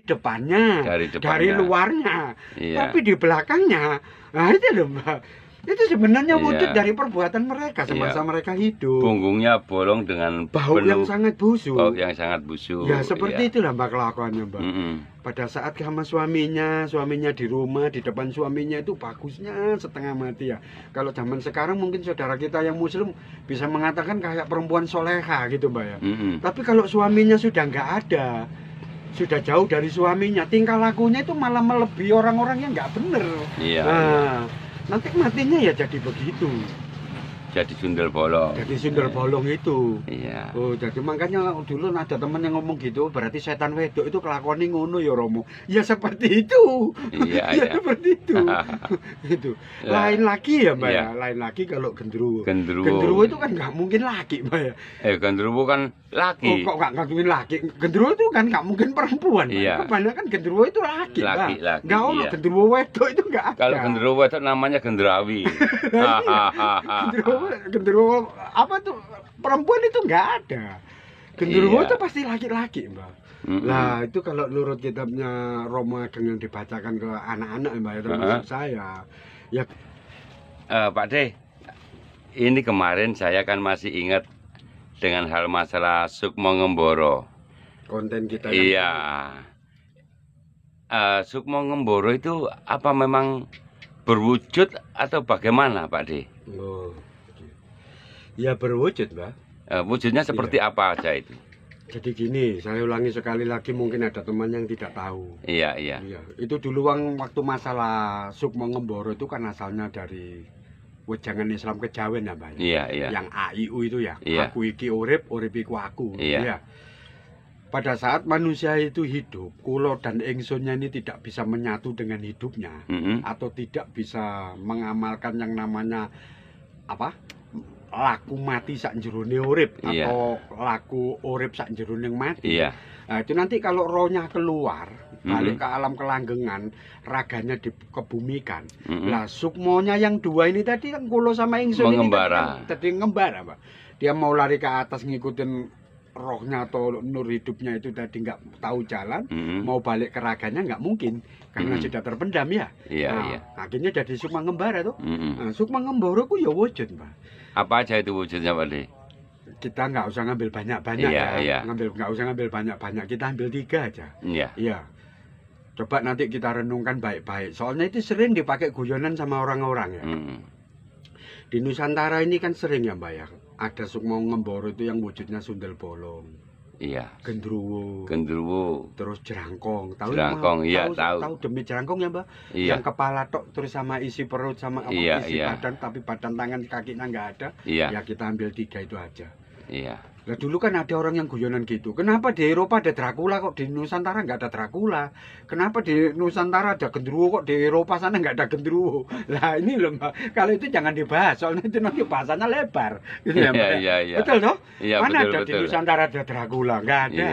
Depannya, dari luarnya, tapi di belakangnya, nah itu loh Mbak. Itu sebenarnya wujud dari perbuatan mereka semasa mereka hidup. Punggungnya bolong dengan bau yang sangat busuk. Bau yang sangat busuk. Ya seperti itulah Mbak kelakuannya Mbak. Pada saat sama suaminya di rumah, di depan suaminya itu bagusnya setengah mati ya. Kalau zaman sekarang mungkin saudara kita yang muslim bisa mengatakan kayak perempuan soleha gitu Mbak ya. Tapi kalau suaminya sudah nggak ada, sudah jauh dari suaminya, tingkah lakunya itu malah melebihi orang-orang yang nggak bener. Nanti matinya ya jadi begitu. Jadi sundel bolong. Jadi sundel bolong itu. Iya. Oh, jadi makanya dulu ada teman yang ngomong gitu, berarti setan wedok itu kelakuannya ngono ya Romo. Ya seperti itu. Iya, ya seperti itu. Itu. Lain lagi ya, Mbak ya. Lain lagi kalau gendruwo. Gendruwo itu kan nggak mungkin laki, Mbak ya. Gendruwo kan laki. Oh, kok nggak mungkin laki? Gendruwo itu kan nggak mungkin perempuan. Iya. Kebanyakan gendruwo itu laki, laki. Nggak ono gendruwo wedok itu nggak ada. Kalau gendruwo itu namanya gendrawi. Gendruwo apa tuh perempuan itu nggak ada. Gendruwo itu pasti laki-laki Mbak. Nah itu kalau menurut kitabnya Romo Ageng yang dibacakan ke anak-anak Mbak ya, termasuk saya ya. Pak De, ini kemarin saya kan masih ingat dengan hal masalah Sukmo Ngemboro. Konten kita iya. Sukmo Ngemboro itu apa memang berwujud atau bagaimana Pak De? Oh. Ya berwujud Mbak. Wujudnya seperti apa aja itu? Jadi gini, saya ulangi sekali lagi, mungkin ada teman yang tidak tahu. Iya. Itu dulu waktu masalah Sukmo Ngemboro itu kan asalnya dari wejangan Islam Kejawen ya Mbak. Iya. Yang AIU itu ya. Aku iki urip, urip iku aku. Iya. Pada saat manusia itu hidup, kulo dan ingsunnya ini tidak bisa menyatu dengan hidupnya, atau tidak bisa mengamalkan yang namanya apa? Laku mati sak jerone urip, atau laku urip sak jerone mati. Nah, itu nanti kalau rohnya keluar, balik ke alam kelanggengan, raganya dikebumikan. Lah sukmonya yang dua ini tadi kan kulo sama ingsun mengembara. Ini tadi ngembara, Pak. Dia mau lari ke atas ngikutin rohnya atau nur hidupnya itu tadi nggak tahu jalan, mau balik ke raganya nggak mungkin karena sudah terpendam ya. Akhirnya jadi sukma ngembara tuh. Nah, sukma ngembara ku ya wujud Pak. Apa aja itu wujudnya Pak De? Kita nggak usah ngambil banyak-banyak nggak usah ngambil banyak-banyak, kita ambil 3 aja. Iya. Coba nanti kita renungkan baik-baik. Soalnya itu sering dipakai guyonan sama orang-orang ya. Di Nusantara ini kan sering ya Mbak ya. Ada Sukmo Ngemboro itu yang wujudnya sundel bolong. Iya. Gendruwo. Terus jerangkong. Tahu demi jerangkong ya Mbak? Yang kepala tok terus sama isi perut sama isi badan, tapi badan tangan kakinya nggak ada. Ya kita ambil 3 itu aja. Lah dulu kan ada orang yang guyonan gitu. Kenapa di Eropa ada Dracula kok di Nusantara nggak ada Dracula? Kenapa di Nusantara ada gendruwo kok di Eropa sana nggak ada gendruwo? Lah ini loh Mbak, kalau itu jangan dibahas, soalnya itu nanti bahasanya lebar. Gitu ya Mbak? Betul toh? Mana betul, ada di Nusantara ada Dracula? Nggak ada.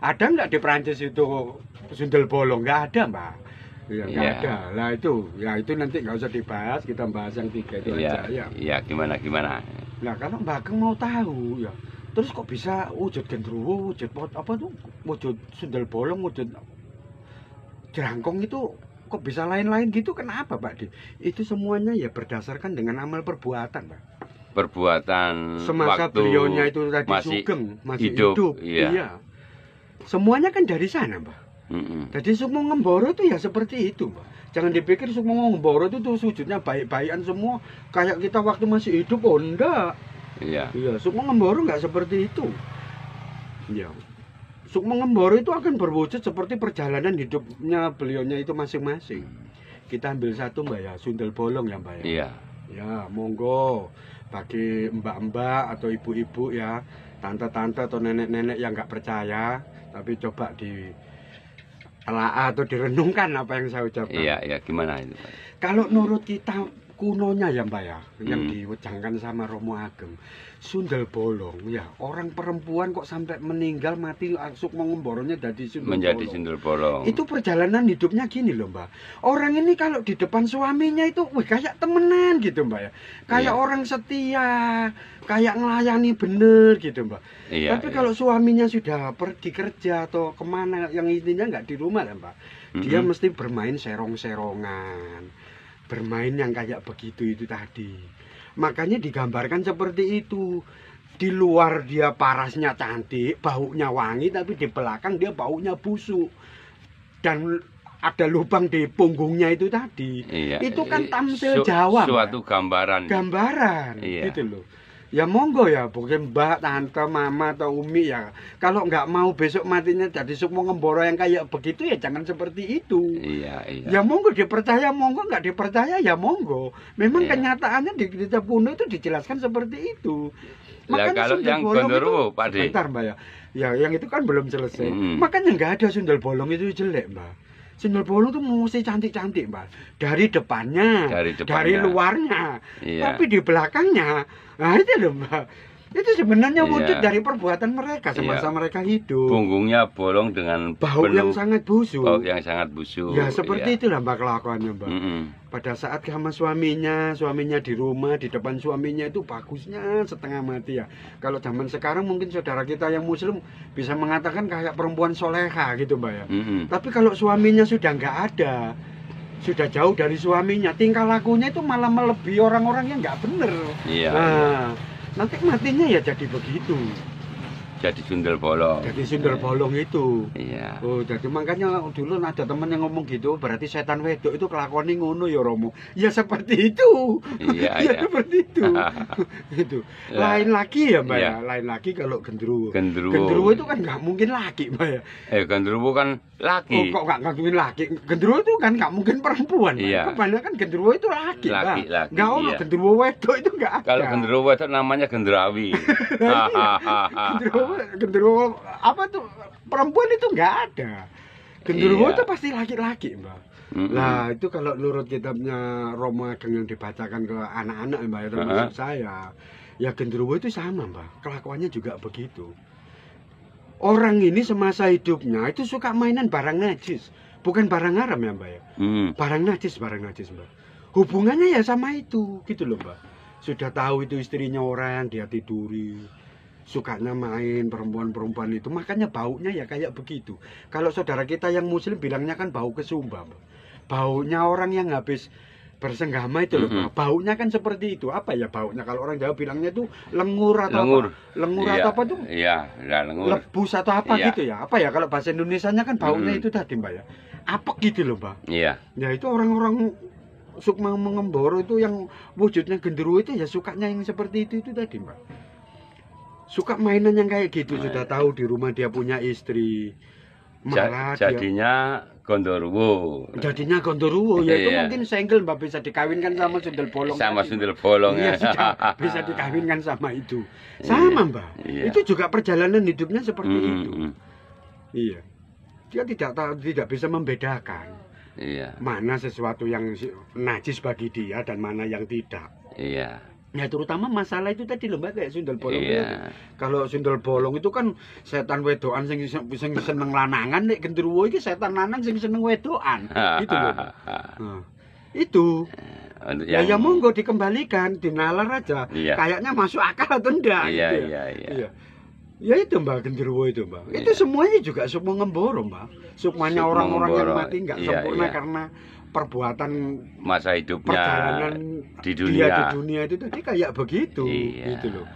Ada nggak di Prancis itu sundel bolong? Nggak ada Mbak. Nggak ada. Lah itu nanti nggak usah dibahas, kita bahas yang 3 itu aja ya. Iya, gimana? Nah kalau Mbak Ageng mau tahu ya, terus kok bisa wujud gendruwo, wujud apa tuh, wujud sundel bolong, wujud jerangkong itu kok bisa lain-lain gitu? Kenapa Pak Di? Itu semuanya ya berdasarkan dengan amal perbuatan Pak. Perbuatan semasa beliaunya itu tadi sugeng, masih hidup. Iya. Semuanya kan dari sana Mbak. Jadi Sukmo Ngemboro itu ya seperti itu Mbak. Jangan dipikir Sukmo Ngemboro itu tuh wujudnya baik-baikan semua kayak kita waktu masih hidup. Oh enggak. Iya, Sukmo Ngemboro nggak seperti itu. Iya. Sukmo Ngemboro itu akan berwujud seperti perjalanan hidupnya beliaunya itu masing-masing. Kita ambil satu Mbak ya, sundel bolong ya Mbak ya. Iya. Ya, monggo bagi mbak-mbak atau ibu-ibu ya, tante-tante atau nenek-nenek yang nggak percaya, tapi coba ditelaah atau direnungkan apa yang saya ucapkan. Iya, gimana itu Pak? Kalau menurut kita kunonya ya Mbak ya, yang diwejangkan sama Romo Ageng, sundel bolong ya, orang perempuan kok sampai meninggal mati Sukmo Ngemboronya menjadi sundel bolong. Itu perjalanan hidupnya gini loh Mbak. Orang ini kalau di depan suaminya itu wih, kayak temenan gitu Mbak ya. Kayak orang setia, kayak ngelayani bener gitu Mbak. Tapi kalau suaminya sudah pergi kerja atau kemana yang intinya nggak di rumah ya Mbak, dia mesti bermain serong-serongan. Bermain yang kayak begitu itu tadi. Makanya digambarkan seperti itu. Di luar dia parasnya cantik, baunya wangi, tapi di belakang dia baunya busuk. Dan ada lubang di punggungnya itu tadi. Itu kan tampil Jawa. Suatu gambaran. Gambaran, gitu loh. Ya monggo ya, bukan mbak, tante, mama, atau umi ya. Kalau nggak mau besok matinya jadi Sukmo Ngemboro yang kayak begitu ya jangan seperti itu. Ya monggo dipercaya, monggo nggak dipercaya ya monggo. Memang kenyataannya di kitab kuno itu dijelaskan seperti itu. Makanya kalau yang Gondoruo, Pak De. Bentar Mbak ya. Ya yang itu kan belum selesai. Makanya nggak ada sundel bolong itu jelek Mbak. Sundel bolong itu mesti cantik-cantik Mbak. Dari depannya, dari luarnya. Tapi di belakangnya, nah itu loh Mbak. Itu sebenarnya wujud dari perbuatan mereka semasa mereka hidup. Punggungnya bolong dengan bau yang sangat busuk. Bau yang sangat busuk. Ya seperti itulah Mbak kelakuannya Mbak. Pada saat sama suaminya di rumah, di depan suaminya itu bagusnya setengah mati ya. Kalau zaman sekarang mungkin saudara kita yang muslim bisa mengatakan kayak perempuan soleha gitu Mbak ya. Tapi kalau suaminya sudah nggak ada, sudah jauh dari suaminya, tingkah lakunya itu malah melebihi orang-orang yang nggak bener. Nanti matinya ya jadi begitu. Jadi sundel bolong. Jadi sundel bolong itu. Oh, jadi makanya dulu ada teman yang ngomong gitu, berarti setan wedok itu kelakuannya ngono ya Romo. Ya seperti itu. Seperti itu. Itu. Lain lagi ya Mbak ya. Lain lagi kalau genderuwo. Genderuwo itu kan nggak mungkin laki Mbak ya. Genderuwo kan laki. Oh, kok nggak mungkin laki? Genderuwo itu kan nggak mungkin perempuan. Kebanyakan genderuwo itu laki. Nggak ono genderuwo wedok itu nggak ada. Kalau genderuwo wedok namanya gendrawi. Genderuwo apa tuh perempuan itu nggak ada. Genderuwo itu pasti laki-laki Mbak. Nah itu kalau menurut kitabnya Romo Ageng yang dibacakan ke anak-anak Mbak ya, termasuk saya, ya genderuwo itu sama Mbak, kelakuannya juga begitu. Orang ini semasa hidupnya itu suka mainan barang najis, bukan barang haram ya Mbak ya. Barang najis Mbak. Hubungannya ya sama itu gitu loh Mbak. Sudah tahu itu istrinya orang, dia tiduri, sukanya main perempuan-perempuan itu, makanya baunya ya kayak begitu. Kalau saudara kita yang muslim bilangnya kan bau kesumba, baunya orang yang habis bersenggama itu loh, baunya kan seperti itu. Apa ya baunya kalau orang Jawa bilangnya itu lengur atau apa? Lengur atau apa tuh? Lengur. Lebus atau apa gitu ya? Apa ya kalau bahasa Indonesianya kan baunya itu tadi Mbak ya. Apa gitu loh Mbak? Ya itu orang-orang Sukmo Ngemboro itu yang wujudnya genderuwo itu ya sukanya yang seperti itu tadi Mbak. Suka mainan yang kayak gitu, sudah tahu di rumah dia punya istri. Malah jadinya Gondoruo. Jadinya Gondoruo, ya itu mungkin senggel Mbak, bisa dikawinkan sama sundel bolong. Sama sundel bolong ya. Bisa dikawinkan sama itu. Sama Mbak. Itu juga perjalanan hidupnya seperti itu. Dia tidak bisa membedakan. Mana sesuatu yang najis bagi dia dan mana yang tidak. Ya terutama masalah itu tadi loh Mbak, kayak sundel bolong. Kalau sundel bolong itu kan setan wedokan sing seneng lanangan, nek genderuwo iki setan lanang sing seneng wedokan. Gitu loh. Itu. Ya monggo dikembalikan, dinalar aja. Kayaknya masuk akal atau enggak gitu. Ya itu Mbak, genderuwo itu Mbak. Itu semuanya juga Sukmo Ngemboro Mbak. Sukmanya orang-orang yang mati nggak sempurna karena perbuatan masa hidupnya perjalanan di dunia. Itu tadi kayak begitu gitu loh.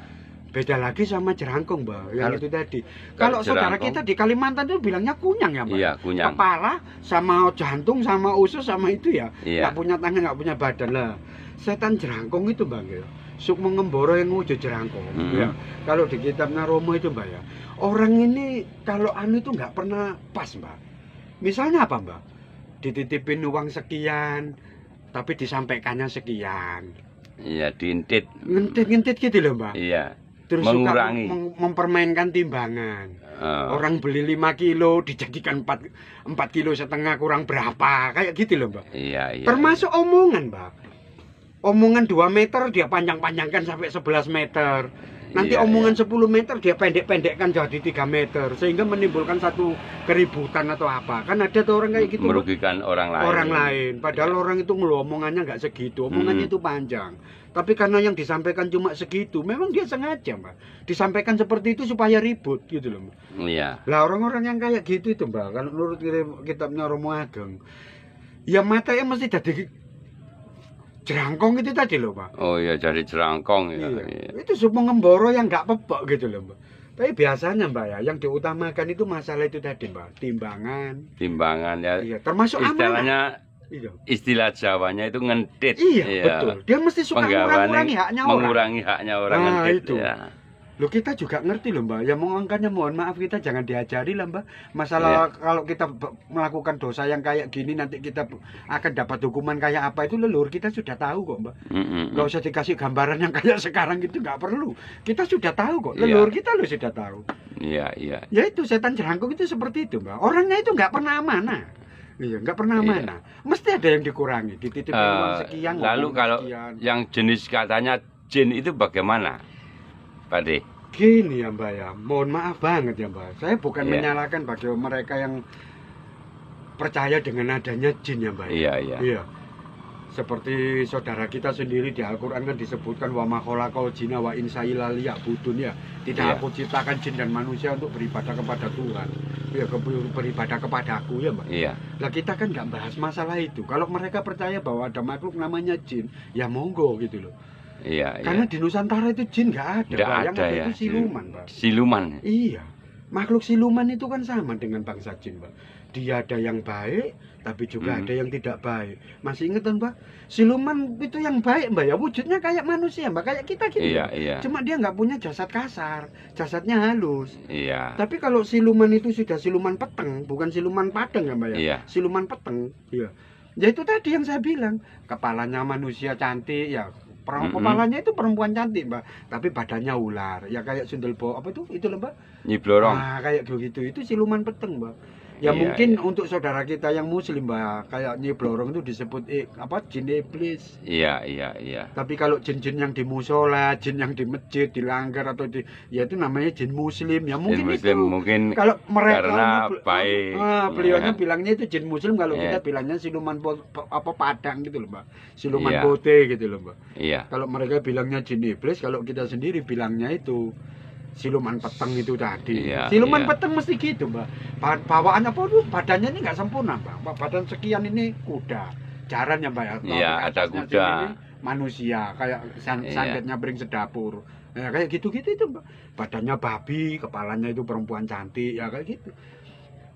Beda lagi sama jerangkong Mbak, yang itu tadi. Kalau saudara kita di Kalimantan itu bilangnya kunyang ya Mbak. Kunyang. Kepala sama jantung sama usus sama itu ya. Nggak punya tangan, nggak punya badan lah. Setan jerangkong itu Mbak ya. Sukmo Ngemboro yang wujud jerangkong. Ya. Kalau di kitabnya Romo itu Mbak ya. Orang ini kalau itu nggak pernah pas Mbak. Misalnya apa Mbak? Dititipin uang sekian, tapi disampaikannya sekian. Diintit. Ngentit gitu loh Mbak. Terus mengurangi. Suka mempermainkan timbangan. Orang beli 5 kilo dijadikan 4,5 kilo kurang berapa, kayak gitu loh Mbak. Termasuk omongan Mbak. omongan 2 meter dia panjang-panjangkan sampai 11 meter. Nanti omongan 10 meter dia pendek-pendekkan jadi 3 meter. Sehingga menimbulkan satu keributan atau apa. Kan ada tuh orang kayak gitu. Merugikan orang lain. Orang lain. Padahal orang itu omongannya nggak segitu. Omongannya itu panjang. Tapi karena yang disampaikan cuma segitu. Memang dia sengaja, Mbak. Disampaikan seperti itu supaya ribut gitu loh, Mbak. Iya. Lah orang-orang yang kayak gitu itu, Mbak. Kalau menurut kitabnya Romo Ageng. Ya matanya mesti jadi jerangkong itu tadi loh, Pak. Oh iya, jadi jerangkong ya. Iya. Itu sup ngemboro yang nggak pepek gitu loh, Mbak. Tapi biasanya, Mbak ya, yang diutamakan itu masalah itu tadi, Mbak. Timbangan. Timbangan ya. Iya, termasuk istilahnya. Iya. Istilah Jawanya itu ngentit. Iya, betul. Dia mesti suka mengurangi haknya orang. Mengurangi haknya orang, ngentit itu. Ya. Loh kita juga ngerti loh, Mbak. Ya makanya mohon maaf kita jangan diajari lah, Mbak. Masalah kalau kita melakukan dosa yang kayak gini nanti kita akan dapat hukuman kayak apa itu leluhur kita sudah tahu kok, Mbak. Nggak usah dikasih gambaran yang kayak sekarang gitu, nggak perlu. Kita sudah tahu kok. Leluhur kita loh sudah tahu. Iya, iya. Ya itu setan jerangkung itu seperti itu, Mbak. Orangnya itu nggak pernah amanah. Iya, nggak pernah amanah. Mesti ada yang dikurangi. Dititipin uang sekian. Lalu kalau sekian. Yang jenis katanya jin itu bagaimana, Pak De? Gini ya, Mbak ya, mohon maaf banget ya, Mbak. Saya bukan menyalahkan bagi mereka yang percaya dengan adanya jin ya, Mbak. Iya, iya. Iya. Seperti saudara kita sendiri di Al-Qur'an kan disebutkan wa ma khalaqal jinna wa insa illa liya'budun ya. Tidak aku ciptakan jin dan manusia untuk beribadah kepada Tuhan. Ya, beribadah kepadaku ya, Mbak. Iya. Lah kita kan nggak bahas masalah itu. Kalau mereka percaya bahwa ada makhluk namanya jin, ya monggo gitu loh. Iya, karena di Nusantara itu jin nggak ada, nggak Pak. Yang ada ada ya. itu siluman, Pak. Siluman. Iya, makhluk siluman itu kan sama dengan bangsa jin, Pak. Dia ada yang baik, tapi juga ada yang tidak baik. Masih ingat kan, Pak? Siluman itu yang baik, Mbak ya, wujudnya kayak manusia, Mbak, kayak kita gitu. Iya, iya. Cuma dia nggak punya jasad kasar, jasadnya halus. Iya. Tapi kalau siluman itu sudah siluman peteng, bukan siluman padang ya, Mbak ya. Iya. Siluman peteng, iya. Ya itu tadi yang saya bilang, kepalanya manusia cantik ya. Kepalanya itu perempuan cantik, Mbak, tapi badannya ular. Ya kayak Sundelbo apa itu loh, Mbak? Nyi Blorong. Nah, kayak gitu. Itu siluman peteng, Mbak. Ya mungkin untuk saudara kita yang muslim, Mbak, kayak Nyi Blorong itu disebut jin iblis. Iya, iya, iya. Tapi kalau jin-jin yang di musola, jin yang di masjid, dilanggar atau ya itu namanya jin muslim. Ya mungkin jin muslim, itu. Mungkin kalau mereka karena baik. Beliaunya bilangnya itu jin muslim, kalau kita bilangnya siluman padang gitu loh, Mbak. Siluman bote gitu loh, Mbak. Iya. Kalau mereka bilangnya jin iblis, kalau kita sendiri bilangnya itu siluman peteng itu tadi. Siluman peteng mesti gitu, Mbak. Bawaannya apa tuh? Badannya ini nggak sempurna, Mbak. Badan sekian ini kuda. Jaran ya, Mbak ya. Iya, ada kuda. Manusia kayak santetnya bering sedapur. Ya, kayak gitu-gitu itu, Mbak. Badannya babi, kepalanya itu perempuan cantik, ya kayak gitu.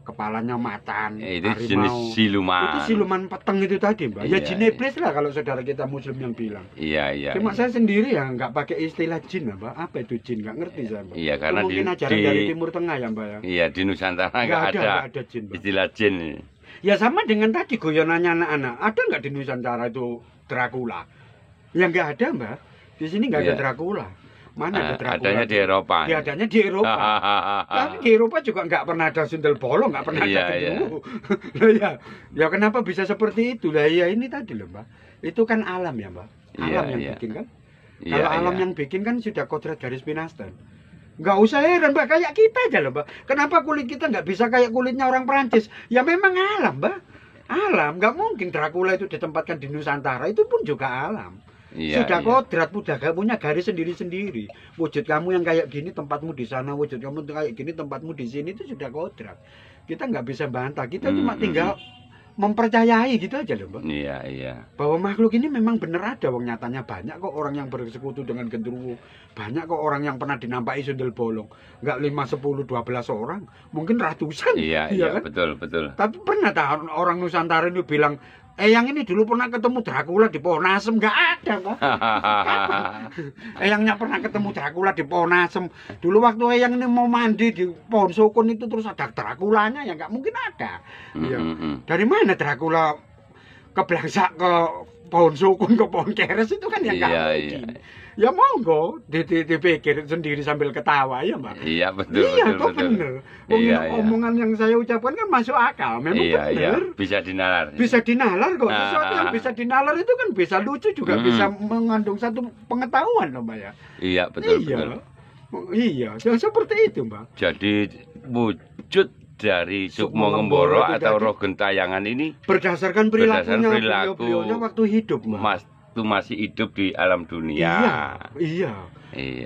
Kepalanya macan, itu harimau. jenis siluman. Itu siluman peteng itu tadi, Mbak. Ya jin iblis lah kalau saudara kita muslim yang bilang. Iya, iya. Cuma saya sendiri ya nggak pakai istilah jin, Mbak. Apa itu jin? Nggak ngerti saya, Mbak. Iya, karena mungkin ajaran dari Timur Tengah ya, Mbak ya. Iya, di Nusantara nggak ada jin, Mbak. istilah jin. Ya sama dengan tadi guyonannya anak-anak. Ada nggak di Nusantara itu Dracula? Ya nggak ada, Mbak. Di sini nggak ada Dracula. Mana ada Dracula? Adanya di Eropa. Ya adanya di Eropa. Tapi di Eropa juga nggak pernah ada sundel bolong, nggak pernah ada genderuwo. Ya kenapa bisa seperti itu? Lah ya ini tadi loh, Mbak. Itu kan alam ya, Mbak. Alam yang bikin kan. Kalau alam yang bikin kan sudah kodrat garis pinastan. Nggak usah heran, Mbak, kayak kita aja loh, Mbak. Kenapa kulit kita nggak bisa kayak kulitnya orang Perancis? Ya memang alam, Mbak. Alam, nggak mungkin Dracula itu ditempatkan di Nusantara, itu pun juga alam. Sudah kodrat, sudah punya garis sendiri-sendiri. Wujud kamu yang kayak gini, tempatmu di sana. Wujud kamu kayak gini, tempatmu di sini. Itu sudah kodrat. Kita nggak bisa bantah. Kita cuma tinggal mempercayai gitu aja loh, Mbak. Iya, iya. Bahwa makhluk ini memang benar ada. Wong nyatanya banyak kok orang yang bersekutu dengan genderuwo. Banyak kok orang yang pernah dinampai sundel bolong. Nggak 5, 10, 12 orang. Mungkin ratusan. Iya, iya, kan? Betul. Tapi pernah tak orang Nusantara itu bilang, yang ini dulu pernah ketemu Dracula di Pohon Asem. Nggak ada, Mbak. Eyangnya pernah ketemu Dracula di Pohon Asem. Dulu waktu Eyang ini mau mandi di Pohon Sukun itu terus ada Draculanya, ya nggak mungkin ada. Ya. Dari mana Dracula keblangsak ke pohon sukun ke pohon keres itu kan yang nggak mungkin. Ya monggo dipikir sendiri sambil ketawa ya Mbak. Iya betul. Iya kok bener. Omongan yang saya ucapkan kan masuk akal. Memang bener. Bisa dinalar. Bisa dinalar kok. Sesuatu yang bisa dinalar itu kan bisa lucu juga bisa mengandung satu pengetahuan loh Mbak ya. Iya betul. Iya, seperti itu Mbak. Jadi wujud dari Sukmo Ngemboro atau Roh Gentayangan ini berdasarkan perilakunya beliau-beliaunya waktu hidup Mbak. Itu masih hidup di alam dunia. Iya.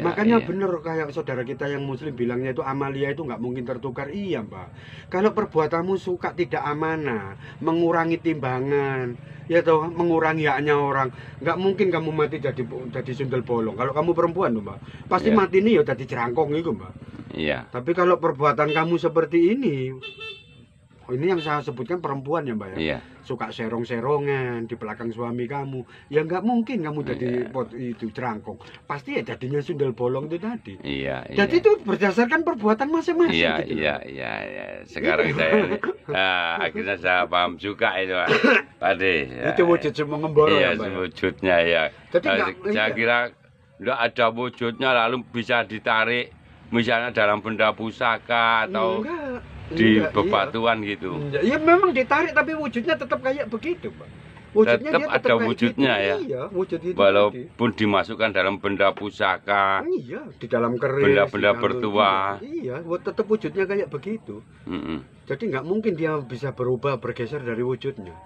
Makanya bener kayak saudara kita yang muslim bilangnya itu amalia itu nggak mungkin tertukar. Iya Mbak. Kalau perbuatanmu suka tidak amanah, mengurangi timbangan, ya toh, mengurangi haknya orang, nggak mungkin kamu mati jadi sundel bolong. Kalau kamu perempuan tuh Mbak, pasti mati nih ya jadi jerangkong itu Mbak. Iya. Tapi kalau perbuatan kamu seperti ini yang saya sebutkan perempuan ya Mbak ya. Iya. Suka serong-serongan di belakang suami kamu. Ya nggak mungkin kamu jadi itu jerangkong. Pasti ya jadinya sundel bolong itu tadi. Iya. Jadi itu berdasarkan perbuatan masing-masing. Iya, gitu. Iya. Sekarang saya akhirnya saya paham juga itu Pak De. Itu wujud Sukmo Ngemboro ya Mbak. Iya, wujudnya ya. Jadi saya kira nggak ada wujudnya lalu bisa ditarik misalnya dalam benda pusaka atau di bebatuan gitu. Ya memang ditarik tapi wujudnya tetap kayak begitu, Pak. Wujudnya tetap ada wujudnya gitu. Ya. Iya, wujud itu. Walaupun dimasukkan dalam benda pusaka. Iya, di dalam keris. Benda-benda bertuah. Iya, tetap wujudnya kayak begitu. Jadi nggak mungkin dia bisa berubah bergeser dari wujudnya.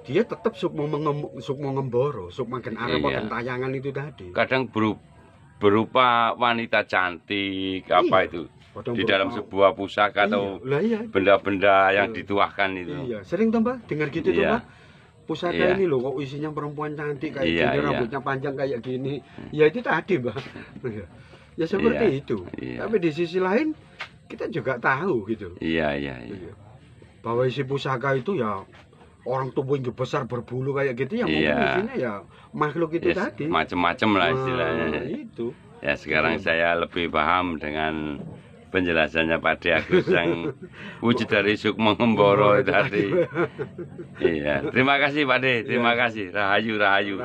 Dia tetap Sukmo Ngemboro, Sukmo Gentayangan itu tadi. Kadang berupa wanita cantik apa itu. Di dalam sebuah pusaka atau benda-benda yang dituahkan itu. Iya, sering tuh Mbak dengar gitu tuh Mbak. Pusaka ini loh kok isinya perempuan cantik kayak gini, rambutnya panjang kayak gini. Ya itu tadi Mbak. Ya seperti itu. Tapi di sisi lain kita juga tahu gitu. Iya. Bahwa isi pusaka itu ya orang tubuhnya besar berbulu kayak gitu ya mungkin isinya ya makhluk itu tadi. Macam-macam lah istilahnya. Itu. Ya sekarang saya lebih paham dengan penjelasannya Pak De Agus yang wujud dari Sukmo Ngemboro tadi. Iya, terima kasih Pak De, terima kasih. Rahayu. Rahayu.